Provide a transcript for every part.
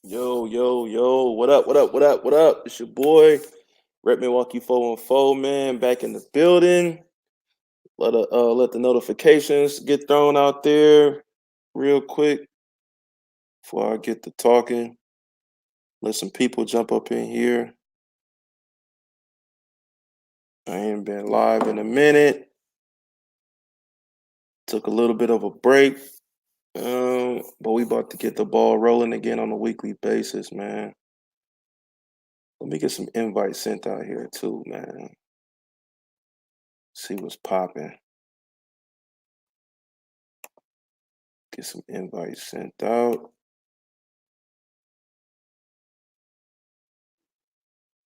Yo, yo, yo, what up, what up, what up, what up? It's your boy, Rep Milwaukee 414, man, back in the building. Let the notifications get thrown out there real quick before I get to talking. Let some people jump up in here. I ain't been live in a minute. Took a little bit of a break. But we about to get the ball rolling again on a weekly basis, man. Let me get some invites sent out here too, man. See what's popping. Get some invites sent out.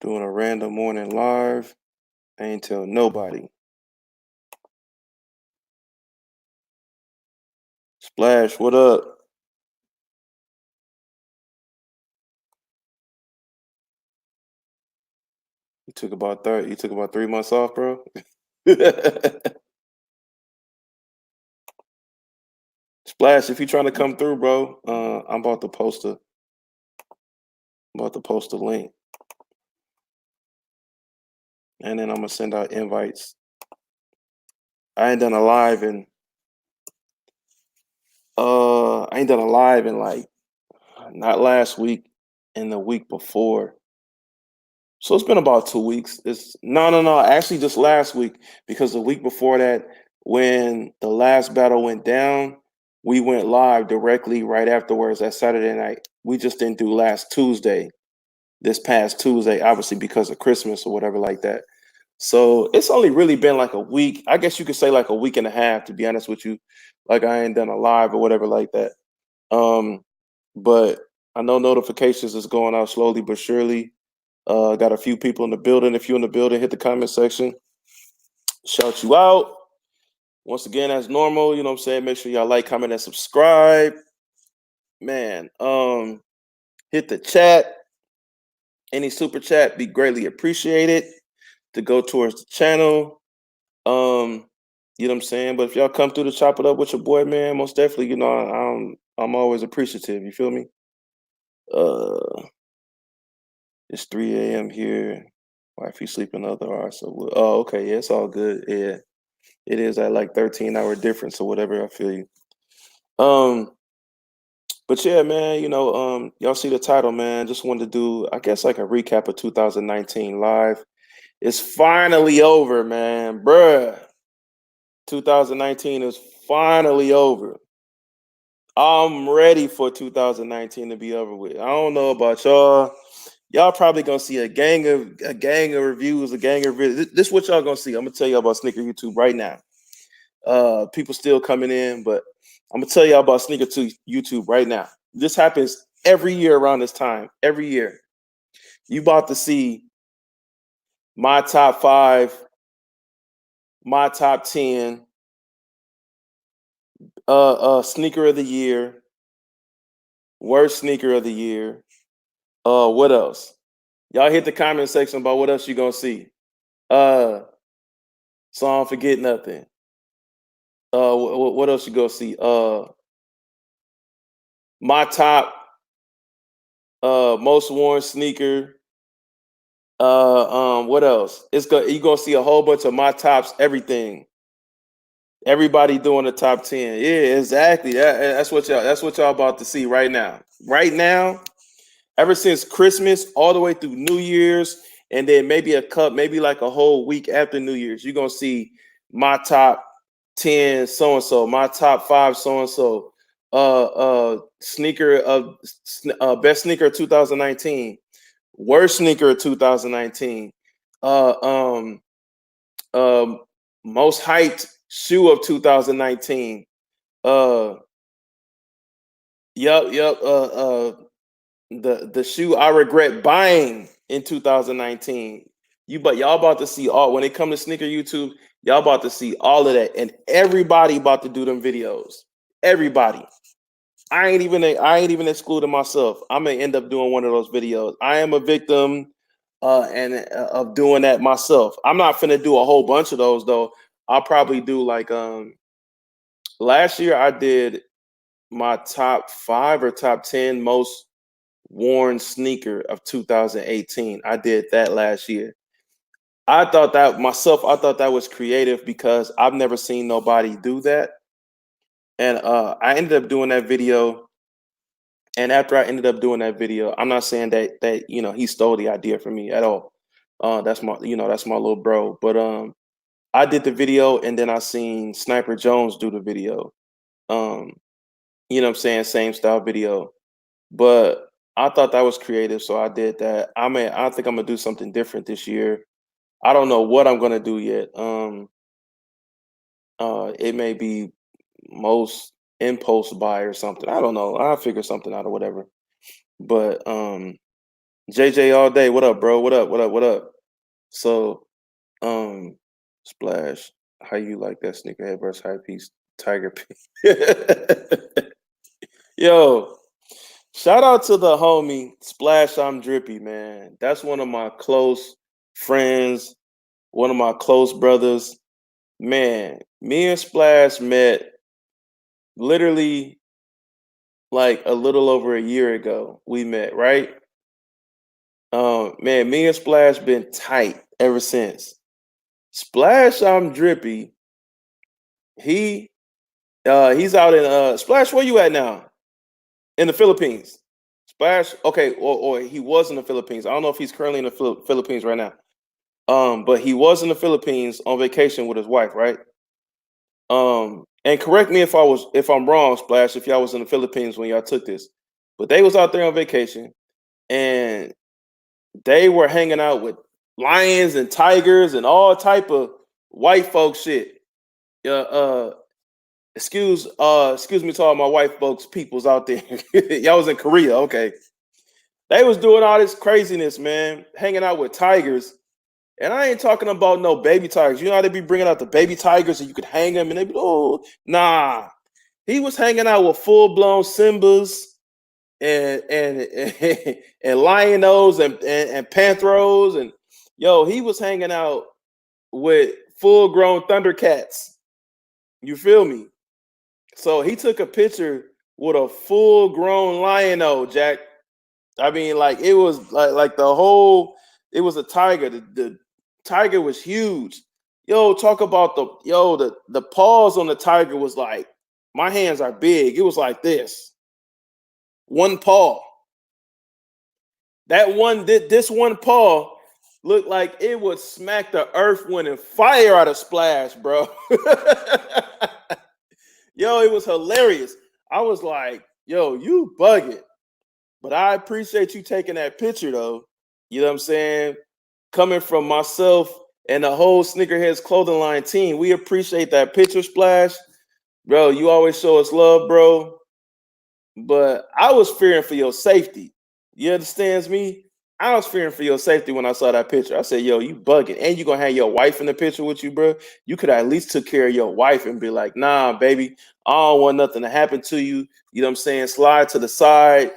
Doing a random morning live. I ain't tell nobody. Splash, what up? You took about 3 months off, bro. Splash, if you're trying to come through, bro, I'm about to post a link. And then I'm gonna send out invites. I ain't done a live in like not last week and the week before. So it's been about 2 weeks. It's no, actually just last week, because the week before that, when the last battle went down, we went live directly right afterwards that Saturday night. We just didn't do last Tuesday, this past Tuesday, obviously because of Christmas or whatever like that. So it's only really been like a week. I guess you could say like a week and a half, to be honest with you. Like I ain't done a live or whatever like that. But I know notifications is going out slowly but surely. Got a few people in the building. If you're in the building, hit the comment section. Shout you out. Once again, as normal, you know what I'm saying? Make sure y'all like, comment, and subscribe. Man, hit the chat. Any super chat be greatly appreciated to go towards the channel. You know what I'm saying? But if y'all come through to chop it up with your boy, man, most definitely, I'm always appreciative. You feel me? It's 3 a.m. here. Wifey sleeping other hours. So, okay, yeah, it's all good. Yeah, it is at like 13-hour difference or whatever. I feel you. But yeah, man, y'all see the title, man. Just wanted to do, I guess, like a recap of 2019 live. It's finally over, man, bruh. 2019 is finally over. I'm ready for 2019 to be over with. I don't know about y'all. Y'all probably gonna see a gang of reviews, a gang of videos. This is what y'all gonna see. I'm gonna tell y'all about sneaker YouTube right now. People still coming in, but I'm gonna tell y'all about sneaker YouTube right now. This happens every year around this time. Every year, you about to see my top 5, my top 10, sneaker of the year, worst sneaker of the year. What else? Y'all hit the comment section about what else you gonna see. So I don't forget nothing. What else you gonna see? My top most worn sneaker. What else? You gonna see a whole bunch of my tops, everything. Everybody doing the top 10. Yeah, exactly. That's what y'all about to see right now. Right now, ever since Christmas all the way through New Year's, and then maybe like a whole week after New Year's, you're gonna see my top 10 so and so, my top 5 so and so. Sneaker of best sneaker of 2019, worst sneaker of 2019, uh um most hyped shoe of 2019. Yep. The shoe I regret buying in 2019. Y'all about to see all, when it comes to sneaker YouTube, y'all about to see all of that, and everybody about to do them videos. Everybody. I ain't even excluding myself. I may end up doing one of those videos. I am a victim of doing that myself. I'm not finna do a whole bunch of those though. I'll probably do like last year I did my top 5 or top 10 most worn sneaker of 2018. I did that last year. I thought that myself, I thought that was creative because I've never seen nobody do that. And I ended up doing that video. And after I ended up doing that video, I'm not saying that he stole the idea from me at all. That's my that's my little bro. But I did the video and then I seen Sniper Jones do the video. Um, you know what I'm saying? Same style video. But I thought that was creative, so I did that. I think I'm gonna do something different this year. I don't know what I'm gonna do yet. It may be most impulse buy or something. I don't know. I'll figure something out or whatever. But JJ all day, what up, bro? What up? What up? What up? So um Splash, how you like that sneakerhead versus high piece tiger P? Yo, shout out to the homie Splash I'm Drippy, man. That's one of my close friends, one of my close brothers. Man, me and Splash met literally like a little over a year ago. We met, right? Man, me and Splash been tight ever since. Splash I'm Drippy. He he's out in Splash, where you at now? In the Philippines. Splash, okay, or he was in the Philippines. I don't know if he's currently in the Philippines right now. But he was in the Philippines on vacation with his wife, right? And correct me if I'm wrong, Splash, if y'all was in the Philippines when y'all took this. But they was out there on vacation and they were hanging out with lions and tigers and all type of white folk shit. Uh excuse me to all my white folks peoples out there. Y'all was in Korea, okay. They was doing all this craziness, man, hanging out with tigers. And I ain't talking about no baby tigers. You know how they be bringing out the baby tigers and you could hang them and they be, oh, nah. He was hanging out with full blown Simbas and and Lionos and Panthros and yo, he was hanging out with full grown Thundercats. You feel me? So he took a picture with a full grown Liono, Jack. I mean, like it was like the whole. It was a tiger. The tiger was huge. Yo, talk about the paws on the tiger was like my hands are big. It was like this. One paw. This one paw looked like it would smack the earth, wind, and fire out of Splash, bro. Yo, it was hilarious. I was like, yo, you bugging. But I appreciate you taking that picture though. You know what I'm saying? Coming from myself and the whole Sneakerheads clothing line team, we appreciate that picture, Splash. Bro, you always show us love, bro. But I was fearing for your safety. You understands me? I was fearing for your safety when I saw that picture. I said, yo, you bugging. And you gonna have your wife in the picture with you, bro. You could at least took care of your wife and be like, nah, baby, I don't want nothing to happen to you. You know what I'm saying? Slide to the side,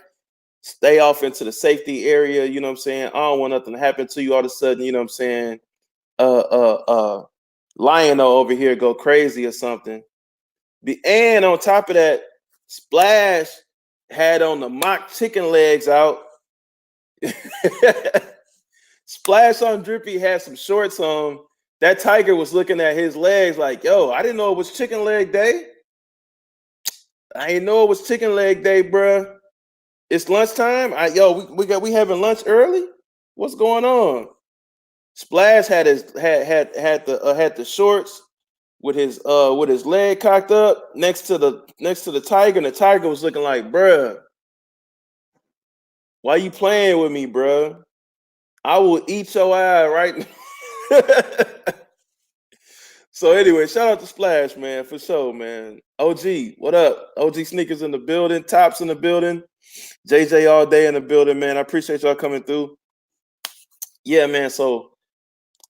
stay off into the safety area. You know what I'm saying? I don't want nothing to happen to you all of a sudden. You know what I'm saying? Lion over here go crazy or something. And on top of that, Splash had on the mock chicken legs out. Splash on Drippy had some shorts on. That tiger was looking at his legs like, yo, I didn't know it was chicken leg day. I didn't know it was chicken leg day, bruh. It's lunchtime. We having lunch early. What's going on? Splash had the shorts with his leg cocked up next to the tiger, and the tiger was looking like, bruh, why you playing with me, bruh? I will eat your eye right now. So anyway, shout out to Splash, man, for sure, man. OG, what up? OG Sneakers in the building, Tops in the building, JJ all day in the building, man. I appreciate y'all coming through. Yeah, man. So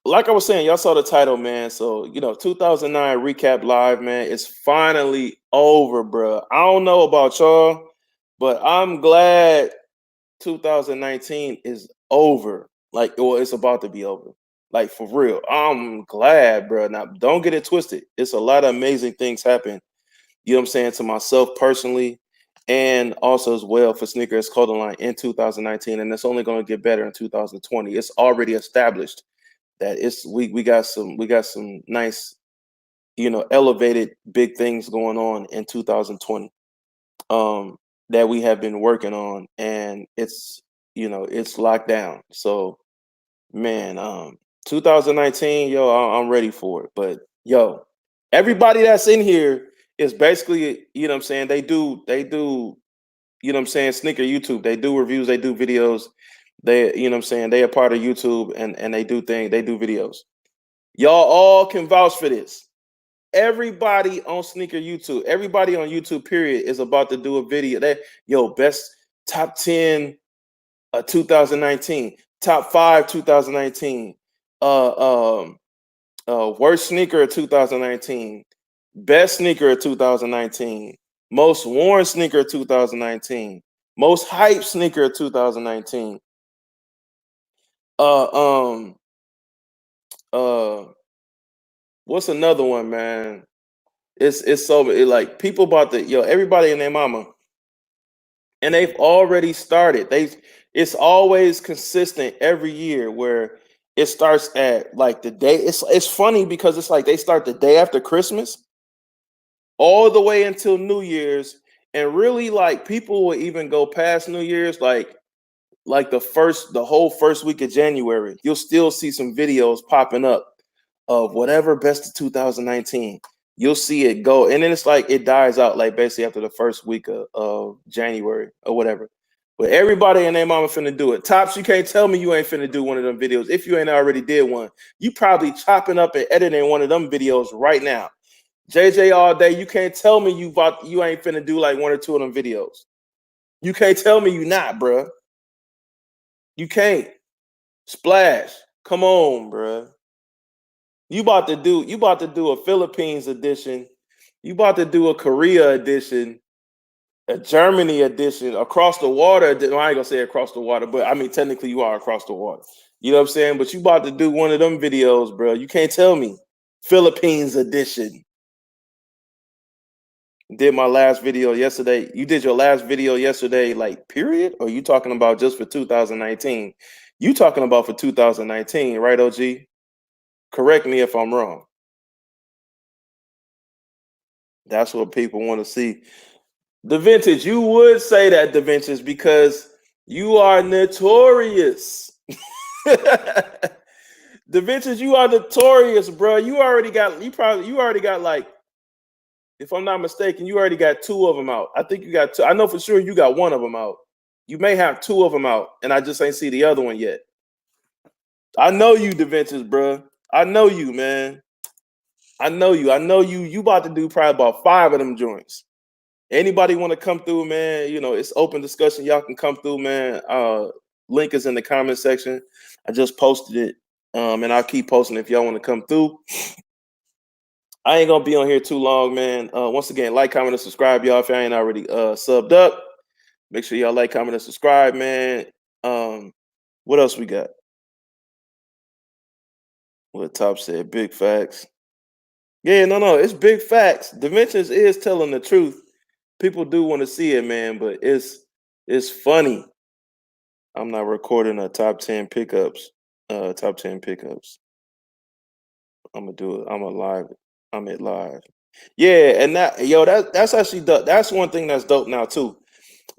like I was saying, y'all saw the title, man. So 2009 recap live, man. It's finally over, bro. I don't know about y'all, but I'm glad 2019 is over. Like, well, it's about to be over. Like for real. I'm glad, bro. Now, don't get it twisted. It's a lot of amazing things happen. You know what I'm saying, to myself personally, and also as well for sneakers clothing line in 2019, and it's only going to get better in 2020. It's already established that we got some nice, elevated big things going on in 2020, um that we have been working on, and it's locked down. So man, 2019, yo, I'm ready for it. But yo, everybody that's in here is basically, what I'm saying, they do, what I'm saying, sneaker YouTube. They do reviews, they do videos. They, what I'm saying, they are part of YouTube, and they do videos. Y'all all can vouch for this. Everybody on sneaker YouTube, everybody on YouTube, period, is about to do a video. Best top 10 2019, top 5 2019, uh um worst sneaker of 2019, best sneaker of 2019, most worn sneaker of 2019, most hype sneaker of 2019. Uh um uh what's another one, man? It's so like people about to everybody and their mama, and they've already started. It's always consistent every year where it starts at like the day. It's funny because it's like they start the day after Christmas all the way until New Year's, and really like people will even go past New Year's, like the whole first week of January. You'll still see some videos popping up of whatever best of 2019. You'll see it go, and then it's like it dies out like basically after the first week of January or whatever. But everybody and their mama finna do it. Tops, you can't tell me you ain't finna do one of them videos. If you ain't already did one, you probably chopping up and editing one of them videos right now. JJ all day, you can't tell me you ain't finna do like one or two of them videos. You can't tell me you not, bruh. You can't. Splash. Come on, bruh. You about to do a Philippines edition. You about to do a Korea edition, a Germany edition, across the water. Well, I ain't gonna say across the water, but I mean technically you are across the water. You know what I'm saying? But you about to do one of them videos, bro. You can't tell me. Philippines edition. Did my last video yesterday. You did your last video yesterday, like period? Or you talking about just for 2019? You talking about for 2019, right, OG? Correct me if I'm wrong. That's what people want to see. The vintage, you would say that the vintage because you are notorious. The vintage, you are notorious, bro. You already got like, if I'm not mistaken, you already got two of them out. I think you got two. I know for sure you got one of them out. You may have two of them out, and I just ain't see the other one yet. I know you, the vintage, bro. I know you, man. I know you. I know you. You about to do probably about 5 of them joints. Anybody want to come through, man? It's open discussion. Y'all can come through, man. Link is in the comment section. I just posted it, and I'll keep posting if y'all want to come through. I ain't gonna be on here too long, man. Once again, like, comment, and subscribe, y'all. If y'all ain't already subbed up, make sure y'all like, comment, and subscribe, man. What else we got? What Top said? Big facts. Yeah, no, it's big facts. Dimensions is telling the truth. People do want to see it, man, but it's funny. I'm not recording a top 10 pickups. Top 10 pickups. I'm gonna do it. I'm a live. I'm at live. Yeah, and that's actually dope. That's one thing that's dope now too.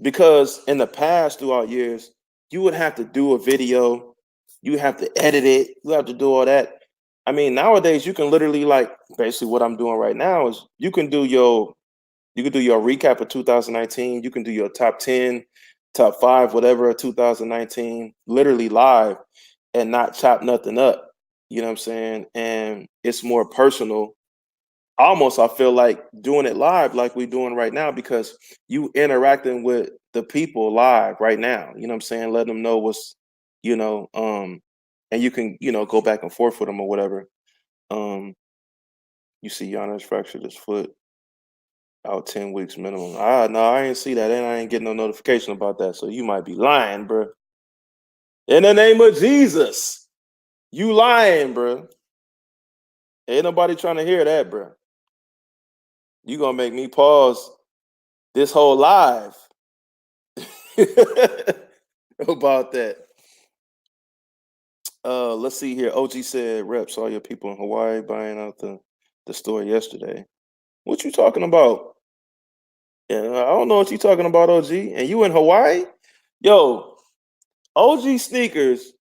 Because in the past, throughout years, you would have to do a video, you have to edit it, you have to do all that. I mean, nowadays you can literally like basically what I'm doing right now is you can do your recap of 2019. You can do your top 10, top 5, whatever of 2019, literally live and not chop nothing up. You know what I'm saying? And it's more personal. Almost, I feel like doing it live like we're doing right now because you interacting with the people live right now. You know what I'm saying? Let them know you know, um, and you can, go back and forth with them or whatever. Um, you see Giannis fractured his foot. Out 10 weeks minimum. No, I ain't see that, and I ain't getting no notification about that. So you might be lying, bro. In the name of Jesus, you lying, bro. Ain't nobody trying to hear that, bro. You gonna make me pause. this whole live about that. Let's see here. OG said, "Rep saw your people in Hawaii buying out the store yesterday." What you talking about? Yeah, I don't know what you talking about, OG. And you in Hawaii? Yo, OG sneakers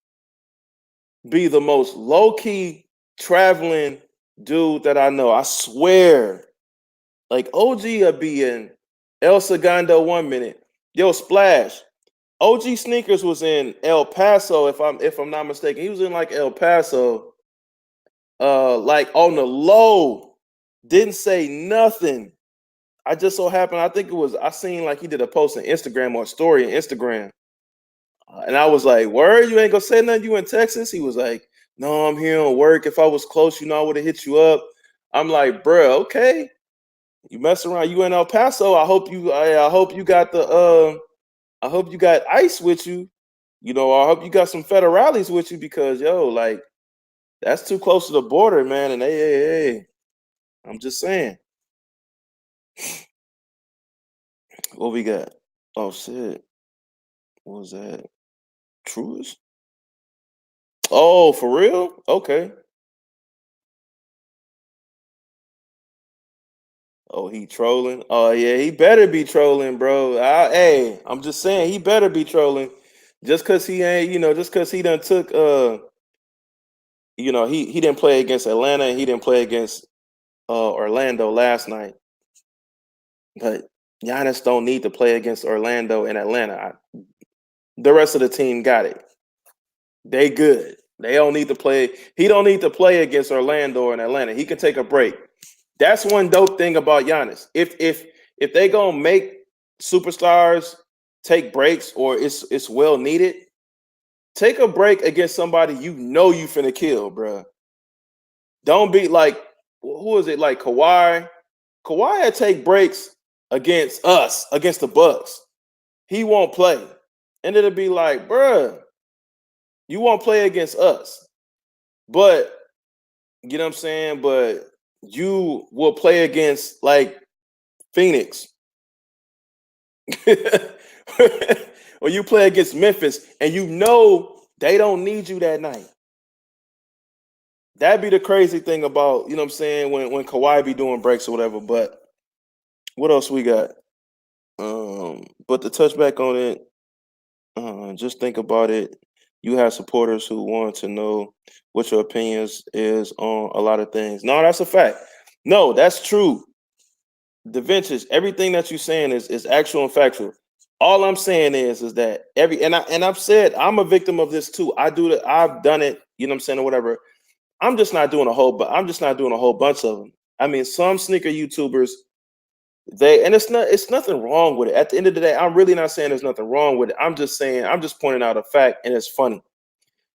be the most low key traveling dude that I know. I swear. Like OG will be in El Segundo 1 minute. Yo, Splash. OG Sneakers was in El Paso, if I'm not mistaken. He was in like El Paso, like on the low. Didn't say nothing. I just so happened, I think it was, I seen like he did a post on Instagram or a story on Instagram. And I was like, word, you ain't gonna say nothing? You in Texas? He was like, no, I'm here on work. If I was close, I would have hit you up. I'm like, bruh, okay. You mess around. You in El Paso. I hope you got I hope you got ice with you. I hope you got some federales with you because like that's too close to the border, man. And hey, I'm just saying. What we got? Oh shit. What was that? Truest? Oh, for real? Okay. Oh, he trolling. Oh yeah, he better be trolling, bro. Hey, I'm just saying he better be trolling. Just cause he ain't, just cause he done took he didn't play against Atlanta and he didn't play against Orlando last night. But Giannis don't need to play against Orlando and Atlanta. The rest of the team got it. They good. They don't need to play. He don't need to play against Orlando and Atlanta. He can take a break. That's one dope thing about Giannis. If they gonna make superstars take breaks or it's well needed, take a break against somebody you finna kill, bro. Don't be like, who is it? Like Kawhi. Kawhi had take breaks against us, against the Bucks. He won't play. And it'll be like, bruh, you won't play against us. But, you know what I'm saying? But you will play against like Phoenix. Or you play against Memphis and they don't need you that night. That'd be the crazy thing about, you know what I'm saying, when Kawhi be doing breaks or whatever. But what else we got? But to touch back on it, just think about it. You have supporters who want to know what your opinions is on a lot of things. No, that's a fact. No, that's true. The vintage, everything that you're saying is actual and factual. All I'm saying is that I've said I'm a victim of this too. I've done it, you know what I'm saying, or whatever. I'm just not doing a whole bunch of them. I mean, some sneaker YouTubers, it's nothing wrong with it. At the end of the day, I'm really not saying there's nothing wrong with it. I'm just pointing out a fact, and it's funny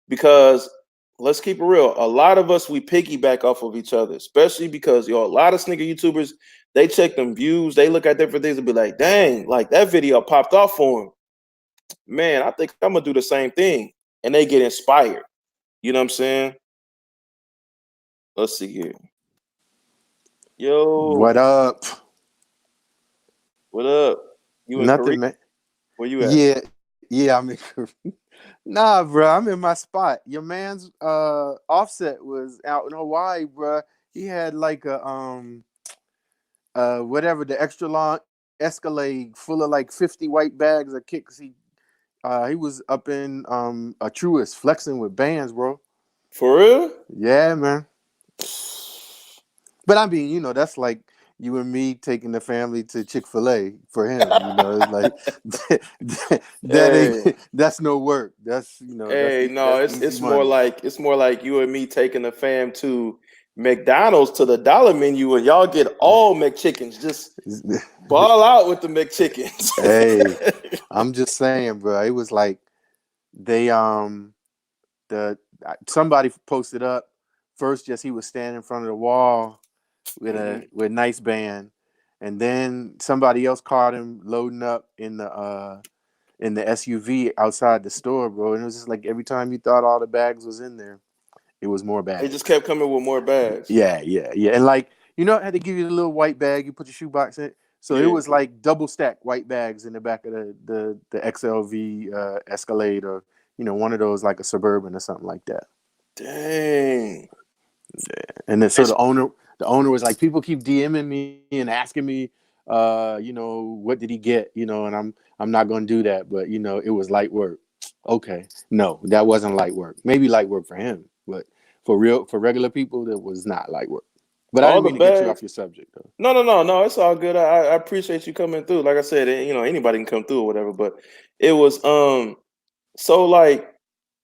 because let's keep it real. A lot of us, we piggyback off of each other, especially because a lot of sneaker YouTubers, they check them views, they look at different things and be like, dang, like that video popped off for them. Man, I think I'm gonna do the same thing. And they get inspired. You know what I'm saying? Let's see here. What Yo, up? what up? You in Korea? Nothing, man. Where you at? Yeah. I'm in. Nah, bro. I'm in my spot. Your man's Offset was out in Hawaii, bro. He had like a whatever, the extra long Escalade full of like 50 white bags of kicks. He was up in a Truist flexing with bands, bro. For real? Yeah, man. But I mean, that's like you and me taking the family to Chick-fil-A for him. It's like that Hey, ain't that's no work. hey, no, that's it's easy it's more money. like it's more like you and me taking the fam to McDonald's to the dollar menu, and y'all get all McChickens. Just ball out with the McChickens. Hey, I'm just saying, bro. It was like they the somebody posted up first. Just he was standing in front of the wall with Mhm. a nice band, and then somebody else caught him loading up in the SUV outside the store, bro. And it was just like every time you thought all the bags was in there, it was more They just bags. kept coming with more bags. Yeah. And like, I had to give you the little white bag you put your shoebox in. So it Yeah. was like double stacked white bags in the back of the XLV Escalade, or one of those, like a Suburban or something like that. Dang. And then so It's the owner was like, people keep DMing me and asking me, what did he get, and I'm not going to do that, but it was light work. Okay, no, that wasn't light work. Maybe light work for him, but for regular people, that was not light work. But I all didn't the mean to get you bags. off your subject though. No, no, no, no. It's all good. I appreciate you coming through. Like I said, anybody can come through or whatever. But it was so like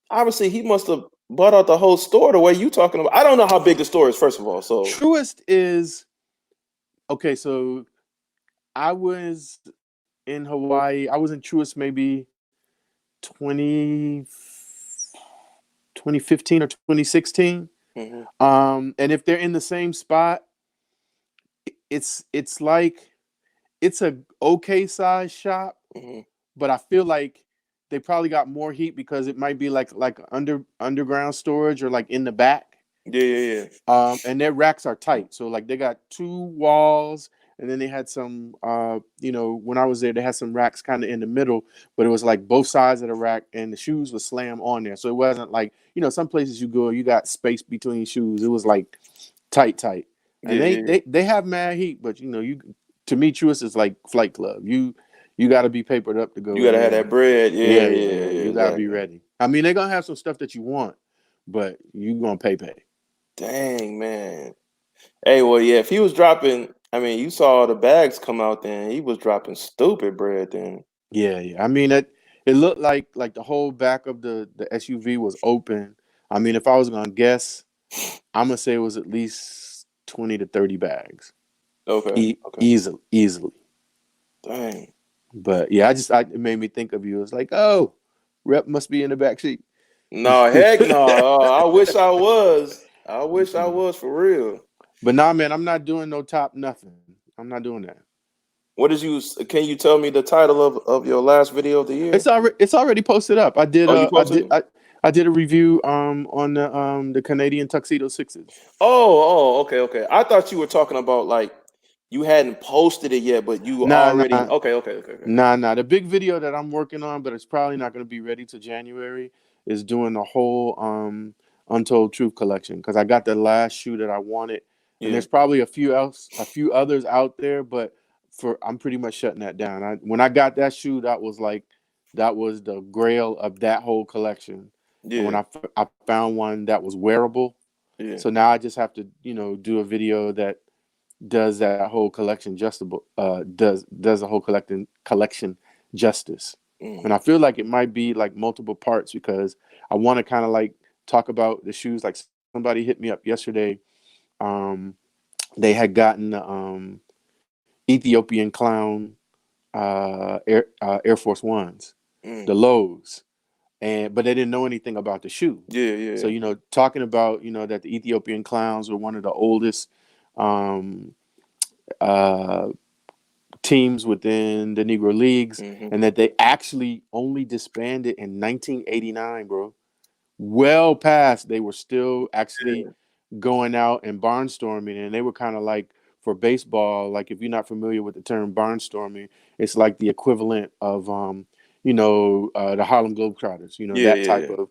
obviously he must have bought out the whole store the way you talking about. I don't know how big the store is, first of all. So Truest is okay. So I was in Hawaii. I was in Truist maybe 20 2015 or 2016. hmm And if they're in the same spot, it's like it's a okay size shop, hmm but I feel like they probably got more heat because it might be like underground storage or like in the back. yeah, yeah, yeah, And their racks are tight. So like they got two walls, and then they had some when I was there, they had some racks kind of in the middle, but it was like both sides of the rack and the shoes were slammed on there. So it wasn't like, some places you go, you got space between shoes. It was like tight. And yeah, they yeah, yeah. they they have mad heat, but you to me Truist is like Flight Club. You got to be papered up to You go gotta in have there. that bread. Yeah, Yeah, yeah, yeah, yeah, yeah. yeah, You got to be exactly. ready. I mean, they're going to have some stuff that you want, but you going to pay. Dang, man. Hey, well, yeah, if he was dropping, I mean, you saw the bags come out then. He was dropping stupid bread then. Yeah. I mean, it looked like the whole back of the SUV was open. I mean, if I was gonna guess, I'm gonna say it was at least 20 to 30 bags, Okay, okay. easily. Dang. But yeah, it made me think of you. It's like, oh, Rep must be in the back seat. No, heck no. I wish I was. I wish I was for real. But nah, man, I'm not doing no top nothing. I'm not doing that. What did you? Can you tell me the title of your last video of the year? It's already posted up. I did Oh, you a I posted did it? I did a review on the Canadian Tuxedo Sixes. Oh, okay, okay. I thought you were talking about like you hadn't posted it yet, but you Nah, already. nah. Okay, okay, okay, okay. Nah. The big video that I'm working on, but it's probably not going to be ready till January, is doing the whole Untold Truth collection, because I got the last shoe that I wanted, and Yeah, there's probably a few others out there, but I'm pretty much shutting that down. When I got that shoe, that was the grail of that whole collection, and when yeah, I found one that was wearable, yeah. so now I just have to do a video that does that whole collection does the whole collection justice. And Mm, I feel like it might be like multiple parts, because I want to kind of like talk about the shoes. Like, somebody hit me up yesterday. um they had gotten the Ethiopian clown Air Force Ones, mm. the lows, and but they didn't know anything about the shoe. Yeah, So yeah, talking about that the Ethiopian clowns were one of the oldest um uh teams within the Negro Leagues, hmm and that they actually only disbanded in 1989, bro. Well past, they were still actually yeah, going out and barnstorming, and they were kind of like, for baseball, like, if you're not familiar with the term barnstorming, it's like the equivalent of the Harlem Globetrotters, yeah, that yeah, type yeah, of,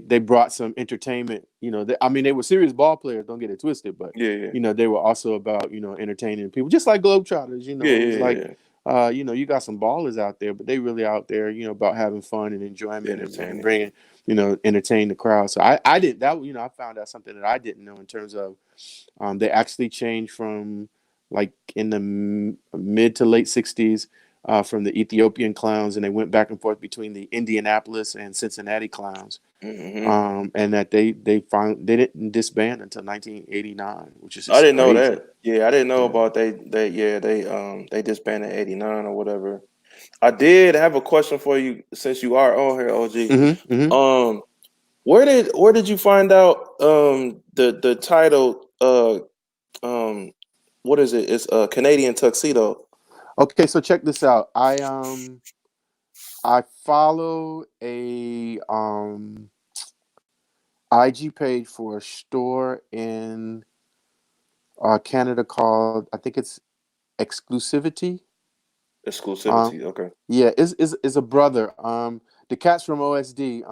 they brought some entertainment. I mean, they were serious ball players, don't get it twisted, but yeah, yeah, they were also about entertaining people, just like Globetrotters. yeah, It was yeah, like, yeah. you got some ballers out there, but they really out there, about having fun and enjoyment, and Entertaining. bringing, entertain the crowd. So I did that. I found out something that I didn't know, in terms of, they actually changed from, like, in the mid to late '60s, from the Ethiopian clowns, and they went back and forth between the Indianapolis and Cincinnati clowns. hmm And that they didn't disband until 1989, which is I just didn't know crazy. that. Yeah, I didn't know Yeah. about they disbanded '89 or whatever. I did have a question for you since you are on here, OG. Mm-hmm. Um, where did you find out the title um what is it? It's Canadian tuxedo. Okay, so check this out. I follow a IG page for a store in Canada called, I think it's Exclusivity. Um, Exclusivity. Okay. yeah, is a brother. The cats from OSD,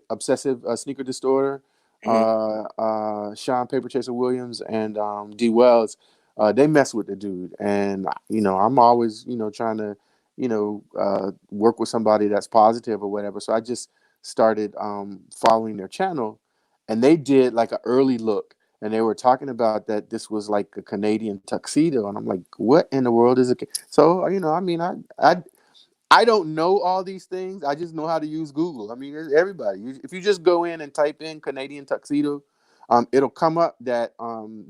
obsessive sneaker disorder. Hmm. Sean Paper Chaser Williams and D Wells. They mess with the dude, and I'm always trying to work with somebody that's positive or whatever. So I just started following their channel, and they did like an early look. And they were talking about that this was like a Canadian tuxedo, and I'm like, "What in the world is it?" So I mean, I don't know all these things. I just know how to use Google. I mean, everybody. If you just go in and type in Canadian tuxedo, it'll come up that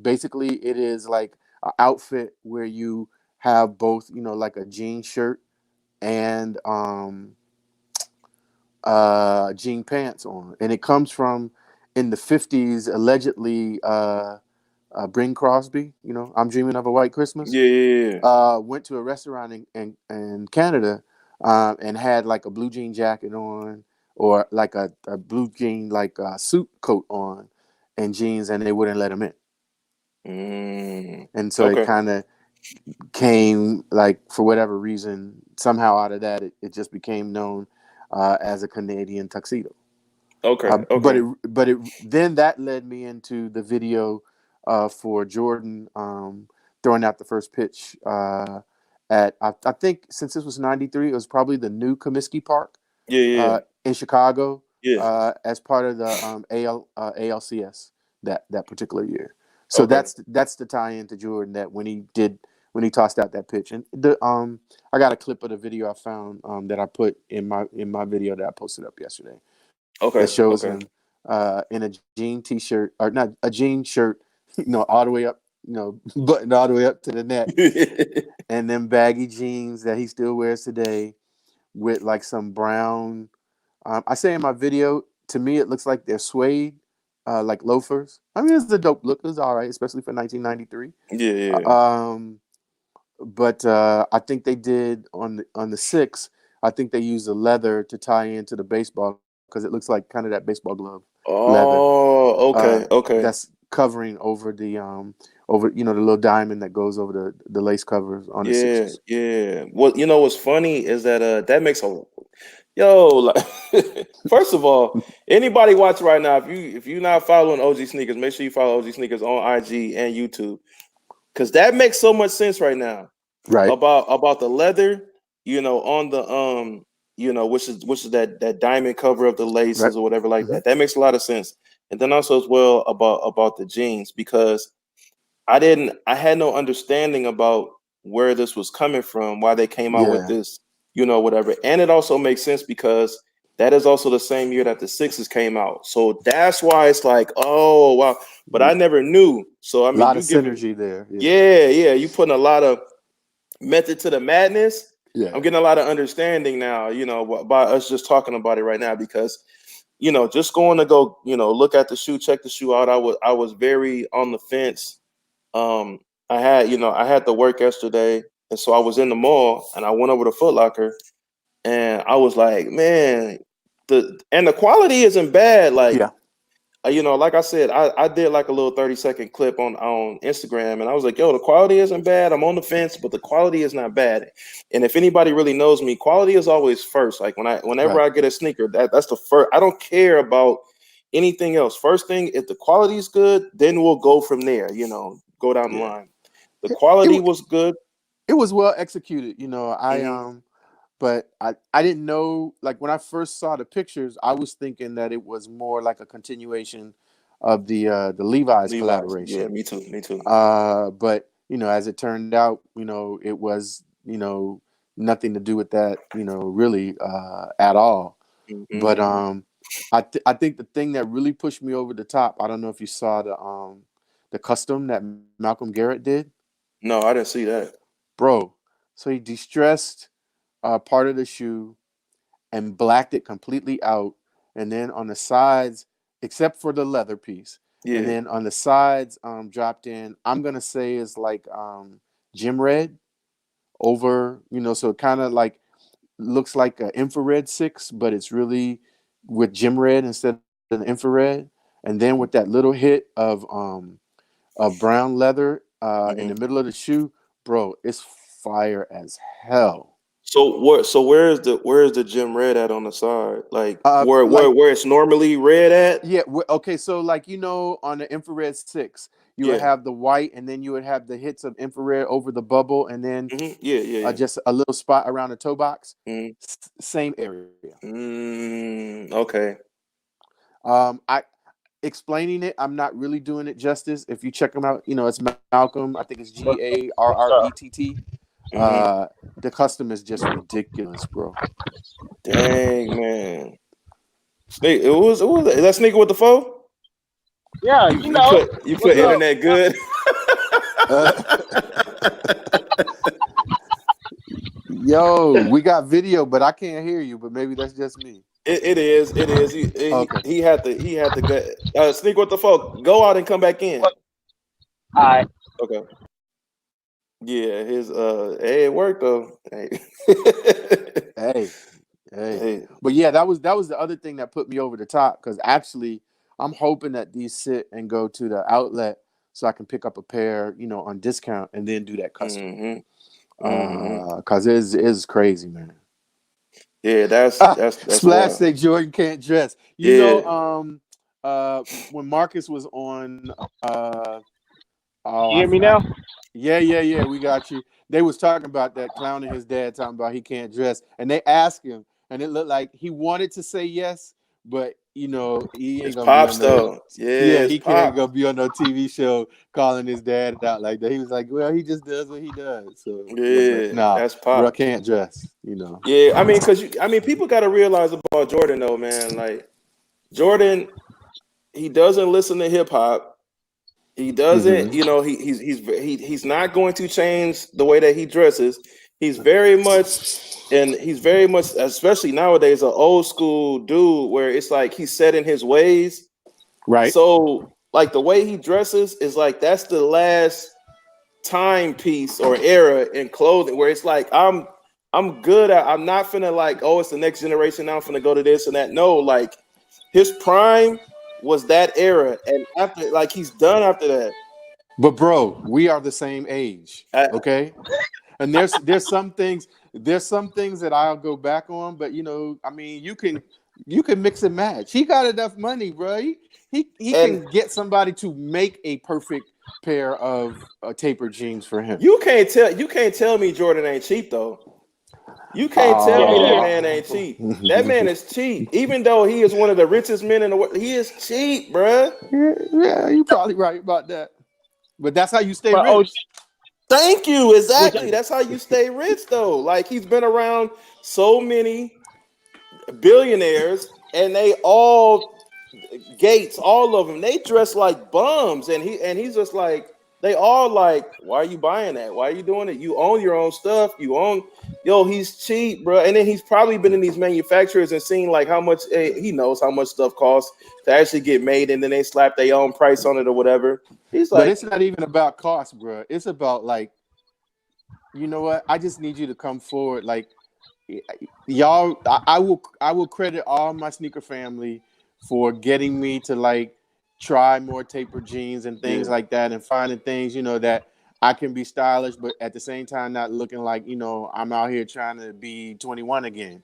basically it is like an outfit where you have both, like a jean shirt and jean pants on, and it comes from in the '50s allegedly. Bing Crosby, I'm Dreaming of a White Christmas. Yeah, yeah, yeah. Went to a restaurant in Canada, and had like a blue jean jacket on, or like a blue jean like suit coat on, and jeans, and they wouldn't let him in. And so it Okay. kind of came, like, for whatever reason, somehow out of that, it just became known as a Canadian tuxedo. Okay. But Okay. it then that led me into the video for Jordan throwing out the first pitch at I think, since this was '93, it was probably the new Comiskey Park Yeah, yeah, in Chicago yeah. as part of the ALCS that particular year. So Okay. that's the tie-in to Jordan, that when he tossed out that pitch. And I got a clip of the video I found that I put in my video that I posted up yesterday, that Okay. shows Okay. him in a jean t-shirt, or not a jean shirt, all the way up, buttoned all the way up to the neck, and then baggy jeans that he still wears today, with like some brown. I say in my video, to me it looks like they're suede, like loafers. I mean, it's a dope look. It's all right, especially for 1993. Yeah, yeah. Um, but I think they did on the six. I think they used the leather to tie into the baseball, because it looks like kind of that baseball glove leather Oh, okay. Okay. that's covering over the little diamond that goes over the lace covers on the Yeah, sixes. yeah. What what's funny is that that makes a yo like first of all, anybody watch right now, if you're not following OG Sneakers, make sure you follow OG Sneakers on IG and YouTube. Cause that makes so much sense right now Right. about the leather, on the which is that diamond cover of the Right. laces or whatever like Hmm. that. That makes a lot of sense. And then also as well about the jeans, because I had no understanding about where this was coming from, why they came out with Yeah. this, whatever. And it also makes sense because that is also the same year that the Sixes came out. So that's why it's like, oh wow. But I A never knew. So I mean, lot you of giving, synergy there. Yeah. yeah, yeah, you putting a lot of method to the madness. I'm Yeah. getting a lot of understanding now, by us just talking about it right now, because just going to go, look at the shoe, check the shoe out. I was very on the fence. um, I had to work yesterday, and so I was in the mall, and I went over to Foot Locker, and I was like, man, the quality isn't bad. Like, Yeah. like I said, I did like a little 30-second clip on Instagram, and I was like, yo, the quality isn't bad. I'm on the fence, but the quality is not bad. And if anybody really knows me, quality is always first. Like whenever Right. I get a sneaker, that's the first. I don't care about anything else. First thing, if the quality is good, then we'll go from there. Go down the Yeah. line. The It, it, quality wa- was good. it was well executed. Hmm. But I didn't know, like, when I first saw the pictures, I was thinking that it was more like a continuation of the Levi's Levi's, yeah, collaboration. me too, me too. But as it turned out, it was, nothing to do with that, really, at all. But Hmm. I think the thing that really pushed me over the top, I don't know if you saw the custom that Malcolm Garrett did, No, I didn't see that. bro. So he distressed part of the shoe and blacked it completely out, and then on the sides, except for the leather piece, and Yeah. then on the sides, dropped in, I'm gonna say, is like gym red over, so it kind of like looks like an infrared six, but it's really with gym red instead of the infrared, and then with that little hit of brown leather in Hmm. the middle of the shoe, bro. It's fire as hell. So where's the gym red at on the side? Like where Like where it's normally red at? yeah, okay. So like on the infrared 6, you would Yeah. have the white, and then you would have the hits of infrared over the bubble, and then Yeah, yeah, yeah. just a little spot around the toe box. Mm, Same area. okay. I explaining it, I'm not really doing it justice. If you check them out, it's Malcolm. I think it's GARRETT. Mm-hmm. The custom is just ridiculous, bro. Dang, man. It was is that sneaker with the foe? Yeah, You put what's up? internet good. Yo, we got video, but I can't hear you. But maybe that's just me. It is. It is. Okay. He had to go. Sneak with the folk. Go out and come back in. All right. Okay. Yeah. His Hey, it worked though. Hey. Hey. Hey. But yeah, that was the other thing that put me over the top, because actually I'm hoping that these sit and go to the outlet so I can pick up a pair, on discount, and then do that custom. Because it is crazy, man. Yeah, that's Splash wild. say Jordan can't dress. Yeah. When Marcus was on, You hear me now? Yeah, we got you. They was talking about that, clowning his dad, talking about he can't dress, and they asked him, and it looked like he wanted to say yes, but he ain't It's gonna be pops on no. though. Yeah, Yeah, it's he can't pop. go be on no TV show calling his dad out like that. He was like, well, he just does what he does. So yeah, but Yeah, nah, that's bro, pop. can't dress. Yeah, I mean, people got to realize about Jordan though, man. Like Jordan, he doesn't listen to hip hop. He doesn't, Mm-hmm. he's not going to change the way that he dresses. He's very much, especially nowadays, an old school dude where it's like he's set in his ways. Right. So, like the way he dresses is like that's the last timepiece or era in clothing where it's like I'm good at. I'm not finna like, oh, it's the next generation. Now I'm finna go to this and that. No, like his prime was that era, and after like he's done after that. But bro, we are the same age, I, okay? And there's some things that I'll go back on, but I mean, you can mix and match. He got enough money, bro. He and can get somebody to make a perfect pair of taper jeans for him. you can't tell me Jordan ain't cheap though. You can't tell Yeah, me he that is. man ain't cheap. That man is cheap. Even though he is one of the richest men in the world, he is cheap, bruh. Yeah, you're probably right about that. But that's how you stay But rich. Thank you. which Exactly. That's how you stay rich, though. Like he's been around so many billionaires, and they all Gates, all of them, they dress like bums, and he's just like they all like, why are you buying that? Why are you doing it? You own your own stuff. You own, yo, he's cheap, bro. And then he's probably been in these manufacturers and seen like how much he knows how much stuff costs to actually get made, and then they slap their own price on it or whatever. He's But like, it's not even about cost, bro. It's about like, you know what? I just need you to come forward. Like, y'all, I will credit all my sneaker family for getting me to like try more taper jeans and things yeah, like that, and finding things that I can be stylish, but at the same time not looking like I'm out here trying to be 21 again.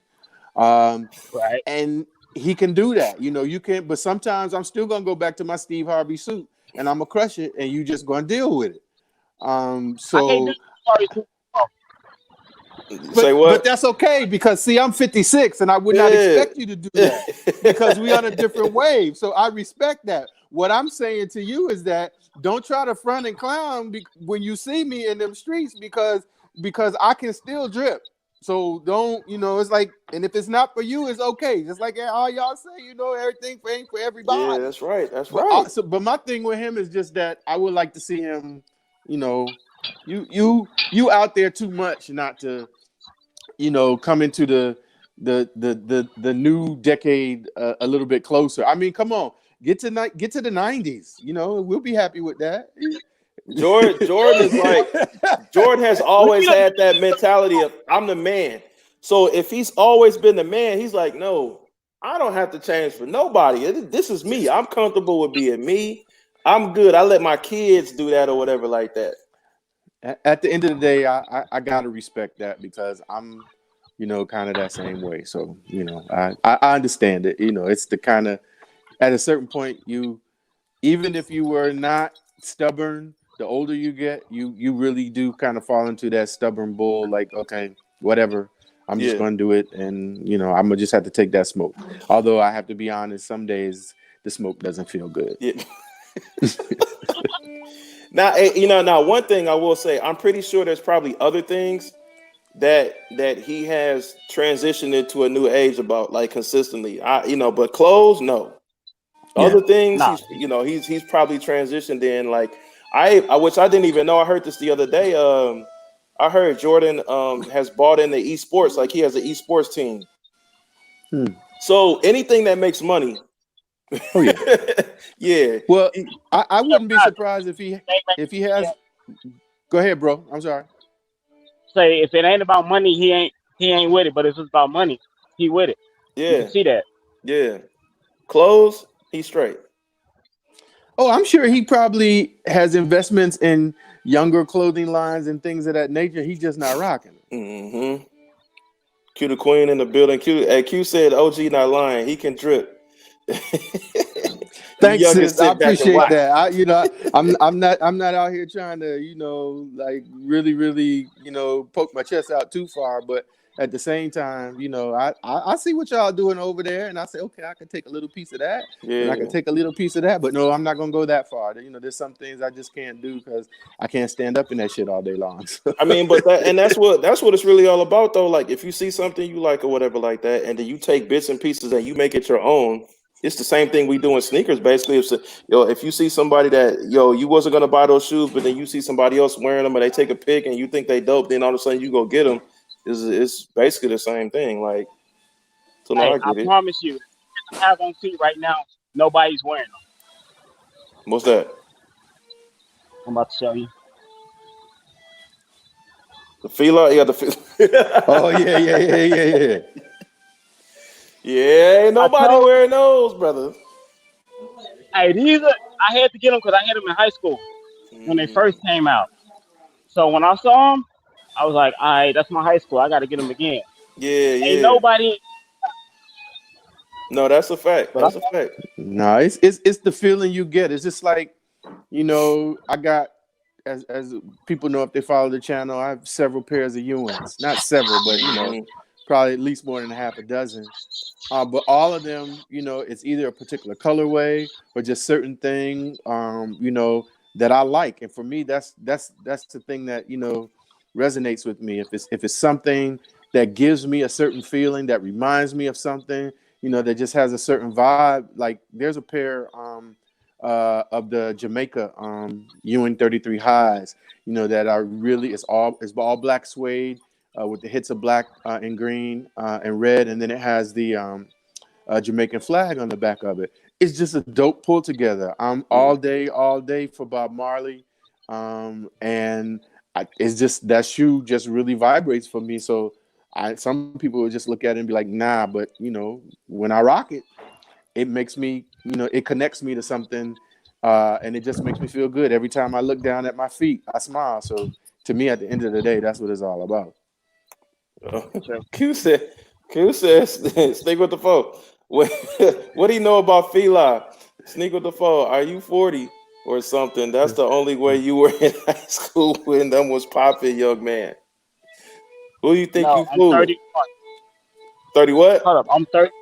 right. And he can do that. You can, but sometimes I'm still gonna go back to my Steve Harvey suit, and I'm gonna crush it, and you just gonna deal with it. I can't do So sorry too. say but what? that's okay, because see, I'm 56 and I would not Yeah. expect you to do that, because we on a different wave. So I respect that. What I'm saying to you is that don't try to front and clown when you see me in them streets, because I can still drip. So don't, it's like, and if it's not for you, it's okay. Just like all y'all say, everything ain't for Yeah, everybody. that's right. That's But right. but my thing with him is just that I would like to see him, you know, you out there too much not to, come into the new decade a little bit closer. I mean, come on, get to the 90s. We'll be happy with that. Jordan is like Jordan has Well, always had that mentality of I'm the man. So if he's always been the man, he's like, no, I don't have to change for nobody. This is me. I'm comfortable with being me. I'm good. I let my kids do that or whatever like that. At the end of the day, I gotta respect that because I'm, kind of that same way. So, I understand it. It's the kind of at a certain point even if you were not stubborn, the older you get, you really do kind of fall into that stubborn bull. Like, okay, whatever, I'm just Yeah. gonna do it, and I'm gonna just have to take that smoke. Although I have to be honest, some days the smoke doesn't feel good. Yeah. Now, now one thing I will say, I'm pretty sure there's probably other things that he has transitioned into a new age about, like consistently. But clothes, no. Yeah. Other things, Nah. he's probably transitioned in. Like which I didn't even know. I heard this the other day. I heard Jordan has bought in the esports. Like he has an esports team. So anything that makes money. Oh yeah. Yeah. Well, I wouldn't be surprised if he has. Go ahead, bro. I'm sorry. Say if it ain't about money, he ain't with it. But if it's about money, he with it. You Yeah. can see that. Yeah. Clothes, he's straight. Oh, I'm sure he probably has investments in younger clothing lines and things of that nature. He's just not rocking it. Mm-hmm. Q the Queen in the building. Q said OG not lying. He can drip. Thanks, Youngest sis. I sit back and appreciate watch. that. I'm not out here trying to, like really, really, poke my chest out too far. But at the same time, I see what y'all doing over there, and I say, okay, I can take a little piece of that, and I can Yeah. take a little piece of that. But no, I'm not gonna go that far. There's some things I just can't do because I can't stand up in that shit all day long. I mean, but that's what it's really all about, though. Like, if you see something you like or whatever like that, and then you take bits and pieces and you make it your own. It's the same thing we do in sneakers, basically. If you see somebody that you wasn't gonna buy those shoes, but then you see somebody else wearing them, and they take a pic, and you think they dope, then all of a sudden you go get them. It's basically the same thing. Like, so no, Hey, I I get it. promise you, if you have on feet right now, nobody's wearing them. What's that? I'm about to show you. The Fila? Yeah, the Fila. Oh yeah. Yeah, ain't nobody told- wearing those, brother. Hey, I had to get them because I had them in high school when they first came out. So when I saw them, I was like, all right, that's my high school. I got to get them again. Ain't Yeah. nobody. No, that's a fact. But That's a fact. No, it's the feeling you get. It's just like, I got as people know if they follow the channel, I have several pairs of Ewans. Not several, but probably at least more than half a dozen. But all of them, it's either a particular colorway or just certain thing, that I like. And for me, that's the thing that resonates with me. If it's something that gives me a certain feeling, that reminds me of something, that just has a certain vibe. Like there's a pair of the Jamaica Ewing 33 highs, that are really it's all black suede with the hits of black and green and red, and then it has the Jamaican flag on the back of it. It's just a dope pull together. I'm all day for Bob Marley, and it's just that shoe just really vibrates for me. So some people would just look at it and be like, nah, but when I rock it, it makes me, it connects me to something, and it just makes me feel good. Every time I look down at my feet, I smile. So to me, at the end of the day, that's what it's all about. Q said, sneak with the foe. What do you know about Fila? Sneak with the foe. Are you 40 or something? That's the only way you were in high school when them was popping, young man. Who you think no, you I'm fooling? 31. 30 what? Hold up, I'm 31.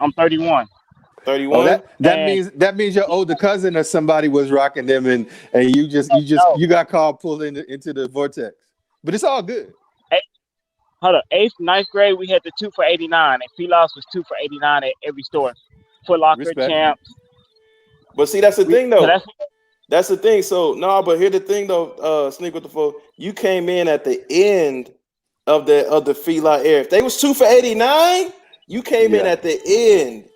Oh, 31? that And means your older cousin or somebody was rocking them, and no, you got called pulled into the vortex. But it's all good. hold up, 8th, 9th grade, we had the 2 for 89, and Filos was 2 for 89 at every store. Foot Locker, Respect. Champs. But see, that's the thing, So though. That's the thing. So, no, but here's the thing, though, Sneak with the foe. You came in at the end of the Fila era. If they was 2 for 89, you came in at the end.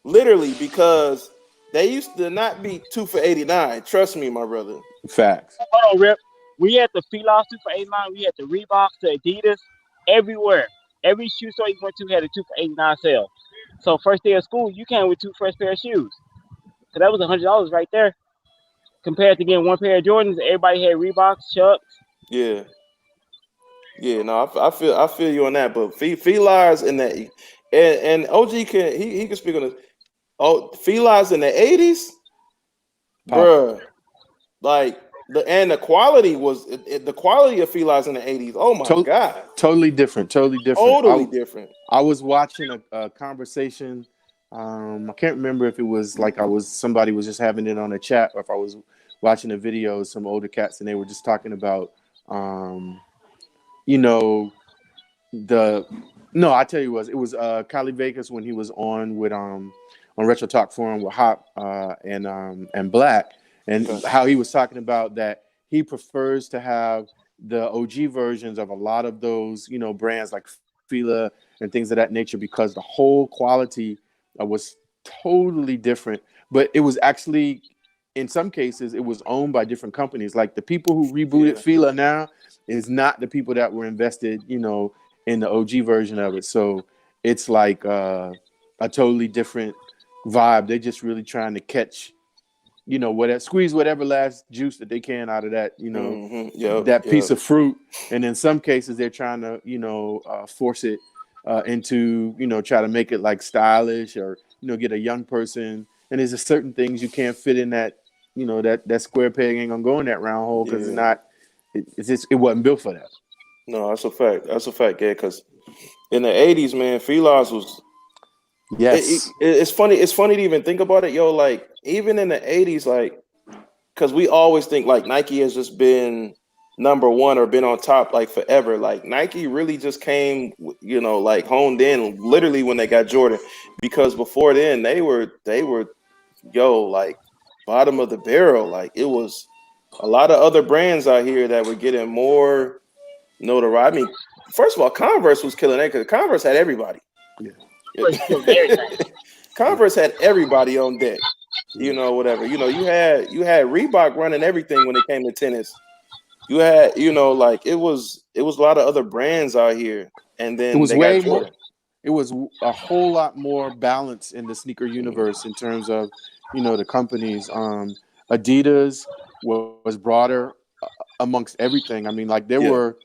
Literally, because they used to not be 2 for 89. Trust me, my brother. Facts. Hold on, Rip. We had the Filos 2 for 89. We had the Reeboks, the Adidas, everywhere. Every shoe store you went to had a 2 for 89 sale. So first day of school, you came with 2 fresh pair of shoes. So that was $100 right there. Compared to getting one pair of Jordans, everybody had Reeboks, Chucks, Yeah. Yeah, no, I feel you on that, but felines in that, and OG can speak on this. Oh, felines in the 80s, Powerful. bruh, like the quality was the quality of felines in the 80s. Oh my To- god, Totally different. Totally different. totally different. I was watching a conversation. I can't remember if it was like somebody was just having it on a chat, or if I was watching a video of some older cats and they were just talking about, um, you know, the no, I tell you it was Kylie Vegas when he was on Retro Talk Forum with Hop and Black, and Okay. how he was talking about that he prefers to have the OG versions of a lot of those brands like Fila and things of that nature, because the whole quality was totally different. But it was actually, in some cases, it was owned by different companies. Like the people who rebooted Yeah. Fila now is not the people that were invested, in the OG version of it. So it's like a totally different vibe. They're just really trying to catch, whatever, squeeze whatever last juice that they can out of that, Yep. that piece Yep. of fruit. And in some cases, they're trying to, force it into, try to make it like stylish, or, get a young person. And there's just certain things you can't fit in that, that square peg ain't gonna go in that round hole, because it's Yeah. not, it wasn't built for that. No, that's a fact. That's a fact, yeah. Because in the 80s, man, felines was Yes. it's funny. It's funny to even think about it, yo. Like even in the 80s, like because we always think like Nike has just been number one or been on top like forever. Like Nike really just came, like honed in literally when they got Jordan, because before then they were like bottom of the barrel. Like it was a lot of other brands out here that were getting more notoriety. I mean, first of all, Converse was killing it because Converse had everybody. Yeah. First killed everything. Converse had everybody on deck. Yeah. Whatever. You had Reebok running everything when it came to tennis. You had, like it was a lot of other brands out here, and It then was they got way more. Jordan. It was a whole lot more balance in the sneaker universe in terms of, the companies. Adidas was broader amongst everything. I mean, like there Yeah, were,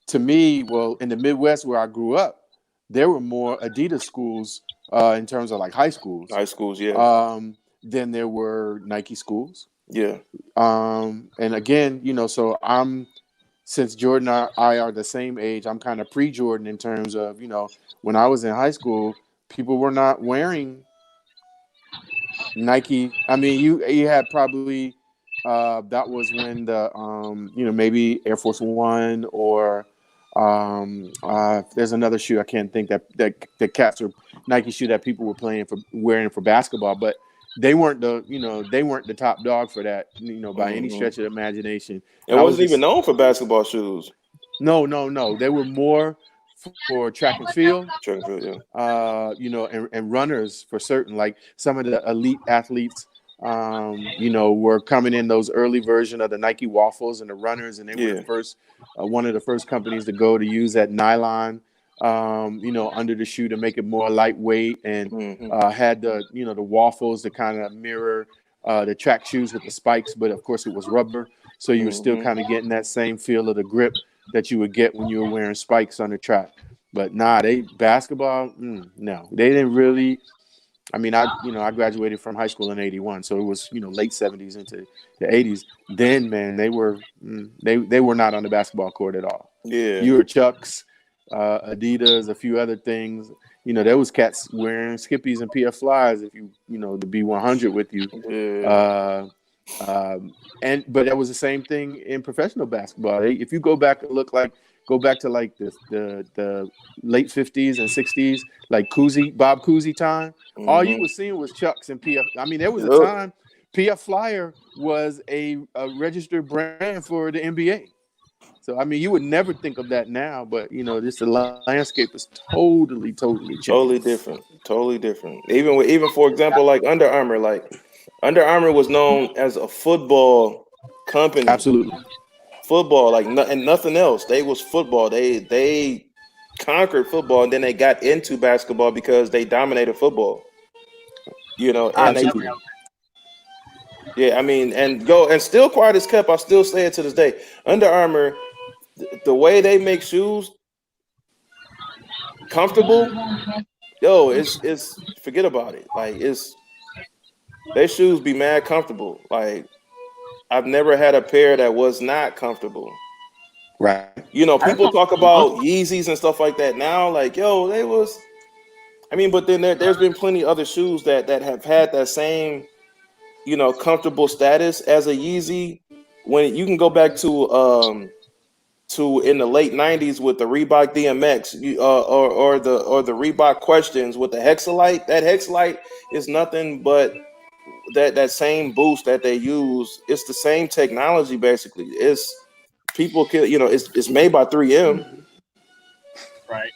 to me, well, in the Midwest where I grew up, there were more Adidas schools in terms of like high schools high schools. Yeah, than there were Nike schools. yeah, And again, so since Jordan and I are the same age, I'm kind of pre-Jordan in terms of, when I was in high school, people were not wearing Nike. I mean, you had probably that was when the maybe Air Force One, or there's another shoe I can't think that caps or Nike shoe that people were playing for wearing for basketball, but they weren't the top dog for that, by any hmm stretch of the imagination. It And I was wasn't even just known for basketball shoes. no. They were more for track and field, Track and field. Yeah, and runners for certain. Like some of the elite athletes, were coming in those early version of the Nike waffles and the runners, and they were the yeah. first, one of the first companies to go to use that nylon, under the shoe to make it more lightweight, and hmm had the waffles to kind of mirror the track shoes with the spikes, but of course it was rubber, so you were still hmm kind of getting that same feel of the grip that you would get when you were wearing spikes on the track. But nah, they basketball, no, they didn't really. I mean, I graduated from high school in '81, so it was late '70s into the '80s. Then, man, they were not on the basketball court at all. Yeah, You were Chucks, Adidas, a few other things. There was cats wearing Skippies and PF Flies, if to be 100 with you. yeah. Uh, but that was the same thing in professional basketball. If you go back to like the late '50s and '60s, like Bob Cousy time, all you hmm was seeing was Chucks and PF. I mean, there was a Yep. time PF Flyer was a registered brand for the NBA. So I mean, you would never think of that now, but just the landscape has totally changed. Totally different. Totally different. Even for example, like Under Armour. Like Under Armour was known as a football company. Absolutely. Football, like and nothing else. They was football. They conquered football, and then they got into basketball because they dominated football. I And they, never. Absolutely. yeah, I mean, and still quiet as kept. I still say it to this day. Under Armour the way they make shoes comfortable, yo, it's forget about it. Like their shoes be mad comfortable. Like I've never had a pair that was not comfortable. Right. You know, I just people want talk about Yeezys and stuff like that now. Like, yo, they was. I mean, but then there's been plenty other shoes that have had that same, you know, comfortable status as a Yeezy. When you can go back to in the late '90s with the Reebok DMX, or the Reebok Questions with the Hexalite. That Hexalite is nothing but that same boost that they use. It's the same technology basically. It's people can, you know, it's made by 3M, right.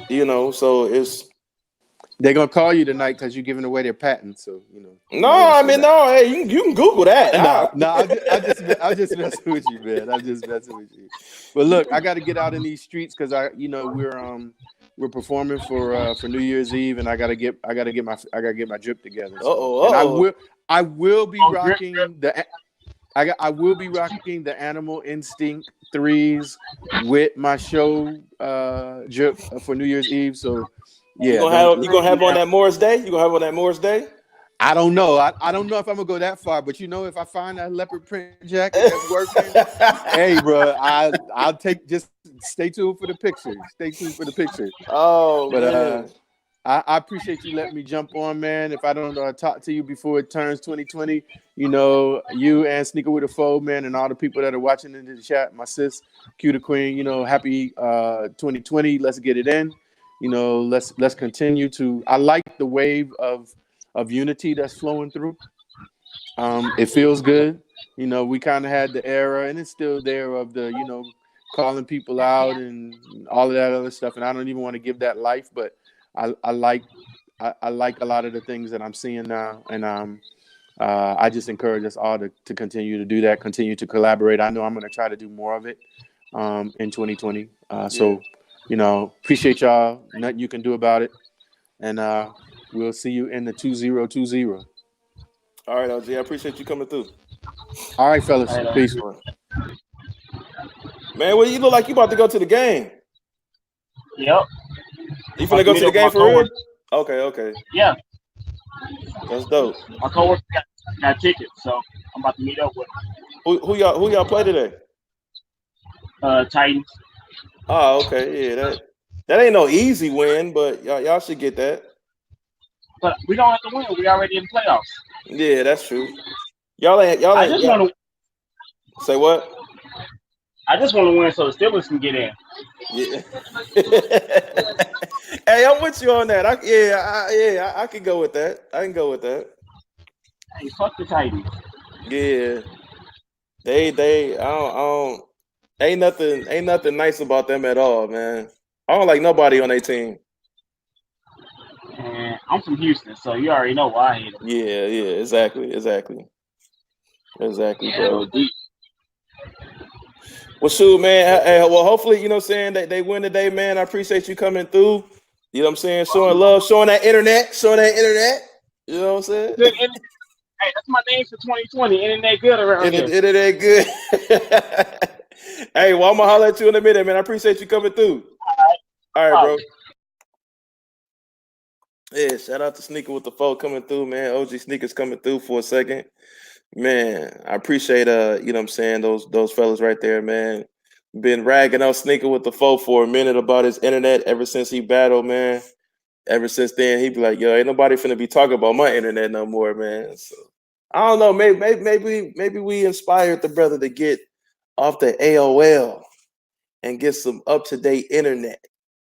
you know, so it's They're gonna call you tonight because you're giving away their patent. So no, be ready I for mean, that. no, hey, you can Google that. No, no, I'm just messing with you, man. I'm just messing with you. But look, I got to get out in these streets because we're performing for New Year's Eve, and I gotta get my drip together. So, and I will be Oh, drip. rocking I will be rocking the Animal Instinct threes with my show drip for New Year's Eve. So, You yeah, gonna have on that Morris Day? You gonna have on that Morris Day? I don't know. I don't know if I'm gonna go that far, but if I find that leopard print jacket that's working, hey, bro, I'll take. Just stay tuned for the picture. Stay tuned for the picture. Oh But man. I appreciate you letting me jump on, man. If I don't talk to you before it turns 2020, you and SneakerWitDaFoe, man, and all the people that are watching in the chat, my sis, Q the Queen, happy 2020. Let's get it in. Let's continue to. I like the wave of unity that's flowing through. It feels good. We kind of had the era, and it's still there, of the calling people out and all of that other stuff. And I don't even want to give that life, but I like a lot of the things that I'm seeing now, and I just encourage us all to continue to do that, continue to collaborate. I know I'm going to try to do more of it in 2020. So, appreciate y'all. Nothing you can do about it, and we'll see you in the 2020. All right, LG, I appreciate you coming through. All right, fellas. Peace. Man, well, you look like you about to go to the game. Yep. You finna go to the game for real? Okay. Yeah. That's dope. My coworker got tickets, so I'm about to meet up with them. Who y'all play today? Titans. Oh, okay. Yeah, that ain't no easy win, but y'all should get that. But we don't have to win. We already in the playoffs. Yeah, that's true. Y'all ain't. I just want to say what? I just want to win so the Steelers can get in. Yeah. Hey, I'm with you on that. I can go with that. I can go with that. Hey, fuck the Titans. Yeah. They I don't ain't nothing nice about them at all, man. I don't like nobody on their team. And I'm from Houston, so you already know why I hate them. Yeah, exactly, bro. Well, shoot, man. Hey, well, hopefully, you know what I'm saying, they win today, man. I appreciate you coming through. You know what I'm saying? Showing love, showing that internet. You know what I'm saying? Hey, that's my name for 2020. Internet good around here. Internet good. Hey, well, I'm going to holler at you in a minute, man. I appreciate you coming through. All right, bro. Yeah, shout out to SneakerWitDaFoe coming through, man. OG Sneakers coming through for a second. Man, I appreciate you know what I'm saying, those fellas right there, man. Been ragging on SneakerWitDaFoe for a minute about his internet ever since he battled, man. Ever since then, he be like, yo, ain't nobody finna be talking about my internet no more, man. So I don't know, maybe we inspired the brother to get off the AOL and get some up-to-date internet.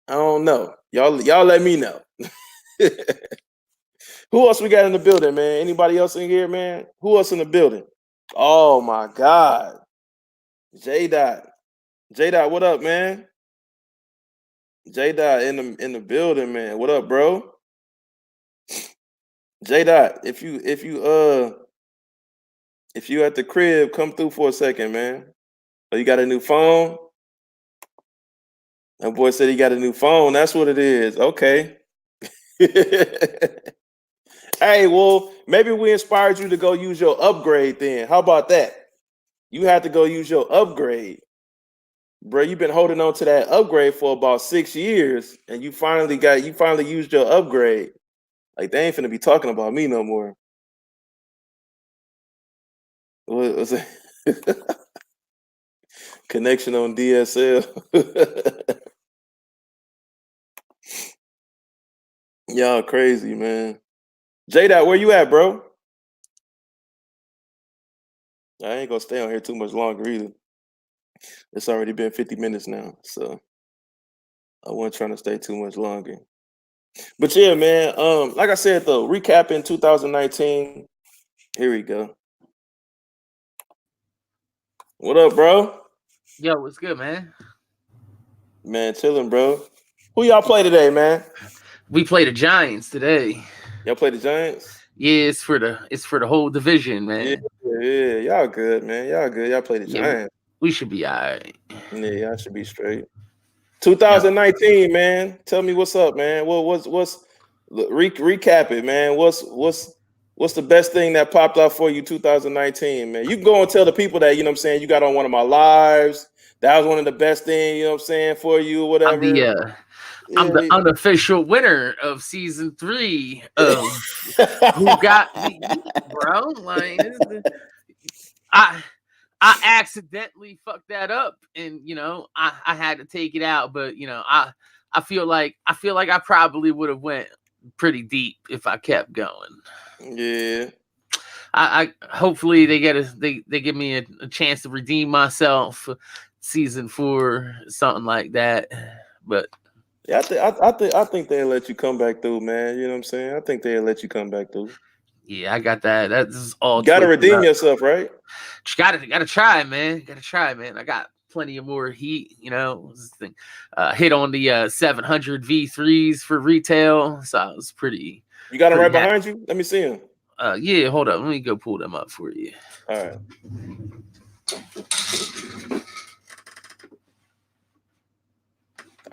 I don't know. Y'all let me know. Who else we got in the building, man? Anybody else in here, man? Who else in the building? Oh my God. J-Dot, what up, man? J-Dot in the building, man. What up, bro? J-Dot, if you at the crib, come through for a second, man. Oh, you got a new phone? That boy said he got a new phone. That's what it is. Okay. Hey, well, maybe we inspired you to go use your upgrade then. How about that? You had to go use your upgrade. bro, you've been holding on to that upgrade for about 6 years, and you finally used your upgrade. Like they ain't finna be talking about me no more. What was it? Connection on DSL. Y'all crazy, man. J-Dot, where you at, bro? I ain't gonna stay on here too much longer either. It's already been 50 minutes now, so I wasn't trying to stay too much longer. But yeah, man, like I said though, recapping 2019. Here we go. What up, bro? Yo, what's good, man? Man, chilling, bro. Who y'all play today, man? We play the Giants today. Y'all play the Giants? Yeah, it's for the whole division, man. Yeah, y'all good, man. Y'all good. Y'all play the Giants. We should be all right. Yeah, y'all should be straight. 2019, man. Tell me what's up, man. What's recap it, man. What's the best thing that popped up for you 2019, man? You can go and tell the people that, you know what I'm saying, you got on one of my lives. That was one of the best things, you know what I'm saying, for you or whatever. I'm the unofficial winner of season 3 of Who Got Me, bro. Like, I accidentally fucked that up, and you know, I had to take it out. But you know, I feel like I probably would have went pretty deep if I kept going. Yeah. I hopefully they give me a chance to redeem myself, season 4, something like that. But yeah, I think they'll let you come back through, man. You know what I'm saying? I think they'll let you come back through. Yeah, I got that. That's all. You gotta redeem yourself, right? Gotta try, man. I got plenty of more heat, you know. Hit on the 700 V3s for retail, so I was pretty. You got them right behind you? Let me see them. Yeah, hold up. Let me go pull them up for you. All right.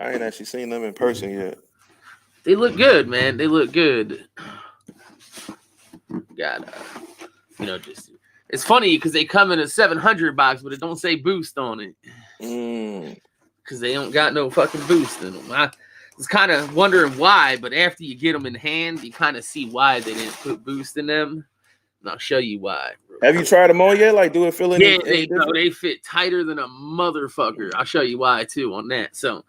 I ain't actually seen them in person yet. They look good, man. They look good. Got you know, just it's funny because they come in a 700 box, but it don't say boost on it. Because they don't got no fucking boost in them. I was kind of wondering why, but after you get them in hand, you kind of see why they didn't put boost in them. And I'll show you why. Have you tried them on yet? Like, do it feel any? Yeah, they fit tighter than a motherfucker. I'll show you why too on that. So,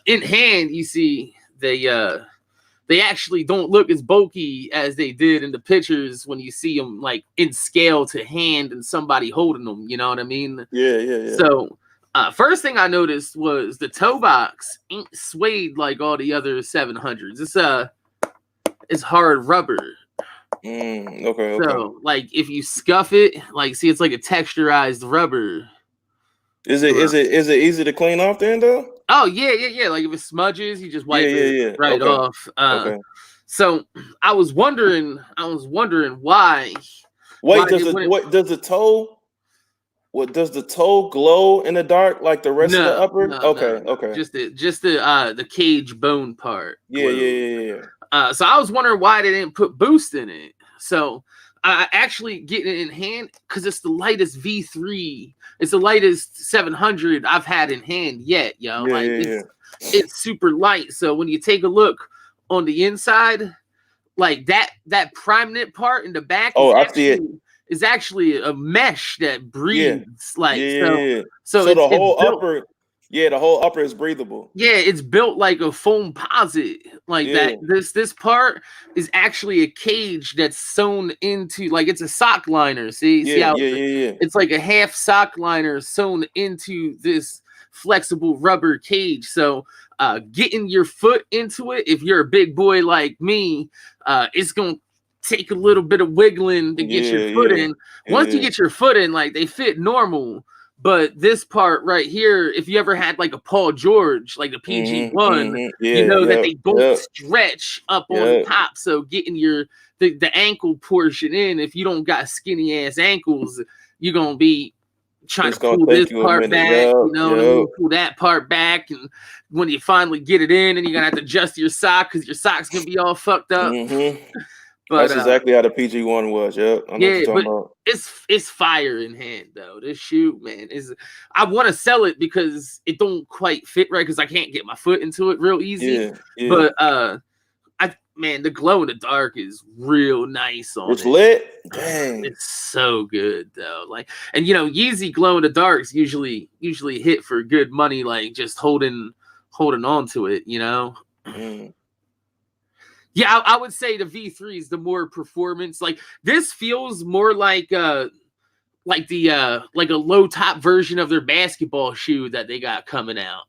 in hand, you see they actually don't look as bulky as they did in the pictures when you see them like in scale to hand and somebody holding them. You know what I mean? Yeah. So, first thing I noticed was the toe box ain't suede like all the other 700s. It's hard rubber. Okay. So, like, if you scuff it, like, see, it's like a texturized rubber. Is it easy to clean off then though? Oh yeah. Like if it smudges, you just wipe it right off. Okay. So I was wondering why. Wait, does the toe glow in the dark like the rest of the upper? No, okay. Just the cage bone part. Yeah. So I was wondering why they didn't put boost in it. So I actually get it in hand because it's the lightest V3. It's the lightest 700 I've had in hand yet, yo. It's super light. So when you take a look on the inside, like that prime knit part in the back is actually a mesh that breathes. So the whole upper. Yeah, the whole upper is breathable. Yeah, it's built like a foam posit. Like that. This part is actually a cage that's sewn into, like, it's a sock liner. See how it's like a half sock liner sewn into this flexible rubber cage. So getting your foot into it, if you're a big boy like me, it's gonna take a little bit of wiggling to get your foot in. Once you get your foot in, like, they fit normal. But this part right here, if you ever had like a Paul George, like a PG1, you know that they don't stretch up on the top. So getting the ankle portion in, if you don't got skinny ass ankles, you're gonna be trying to pull this part back, pull that part back, and when you finally get it in, and you're gonna have to adjust your sock because your sock's gonna be all fucked up. But that's exactly how the PG1 was. Yep, I know what you're talking about. It's fire in hand though. This shoe, man, I want to sell it because it don't quite fit right because I can't get my foot into it real easy. Yeah. But man, the glow in the dark is real nice on it. It's lit. Dang, it's so good though. Like, and Yeezy glow in the darks usually hit for good money, like just holding on to it, Yeah, I would say the V3 is the more performance. Like this feels more like a low top version of their basketball shoe that they got coming out.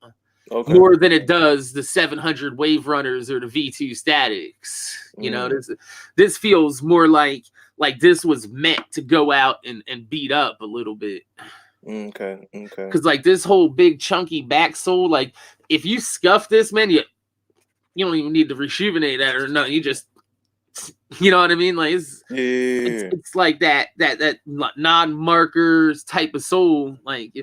Okay. More than it does the 700 Wave Runners or the V2 Statics. This feels more like this was meant to go out and beat up a little bit. Okay. Because like this whole big chunky backsole, like if you scuff this, man, you don't even need to rejuvenate that or nothing. You just, you know what I mean? Like it's like that non-markers type of sole. Like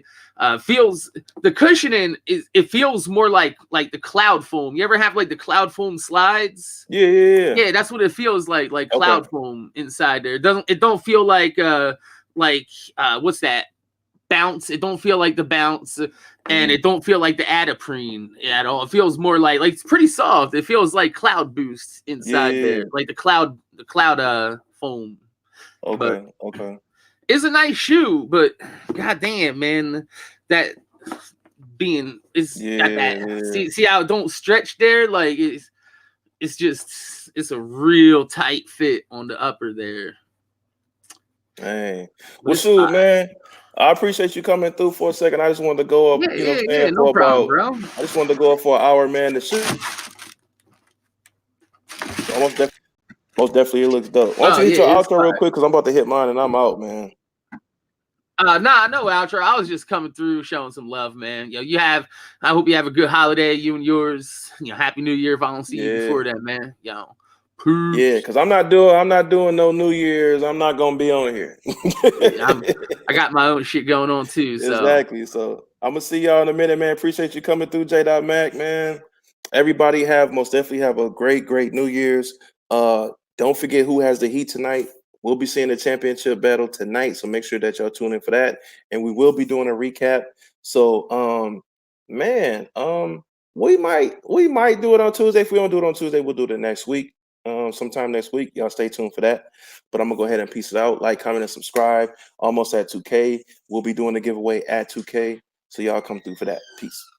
feels the cushioning it feels more like the cloud foam. You ever have like the cloud foam slides? Yeah. That's what it feels like cloud foam inside there. It don't feel like what's that? Bounce. It don't feel like the bounce, and it don't feel like the Adiprene at all. It feels more like it's pretty soft. It feels like cloud boost inside there, like the cloud foam. Okay. It's a nice shoe, but goddamn, man, that being is got that. See how it don't stretch there? Like it's a real tight fit on the upper there. Hey, well, shoot, man. I appreciate you coming through for a second. I just wanted to go up, no problem, bro. I just wanted to go up for an hour, man. The shoe, most definitely, it looks dope. Why don't you hit your outro real quick? Because I'm about to hit mine and I'm out, man. Nah, no outro. I was just coming through, showing some love, man. I hope you have a good holiday, you and yours. Happy New Year if I don't see you before that, man. Peace. Yeah, because I'm not doing no New Year's. I'm not gonna be on here. I got my own shit going on too. So. Exactly. So I'm gonna see y'all in a minute, man. Appreciate you coming through, J.Mac, man. Everybody most definitely have a great New Year's. Don't forget who has the heat tonight. We'll be seeing the championship battle tonight, so make sure that y'all tune in for that. And we will be doing a recap. So, man, we might do it on Tuesday. If we don't do it on Tuesday, we'll do it next week. Sometime next week. Y'all stay tuned for that. But I'm gonna go ahead and peace it out. Like, comment, and subscribe. Almost at 2K. We'll be doing the giveaway at 2K. So y'all come through for that. Peace.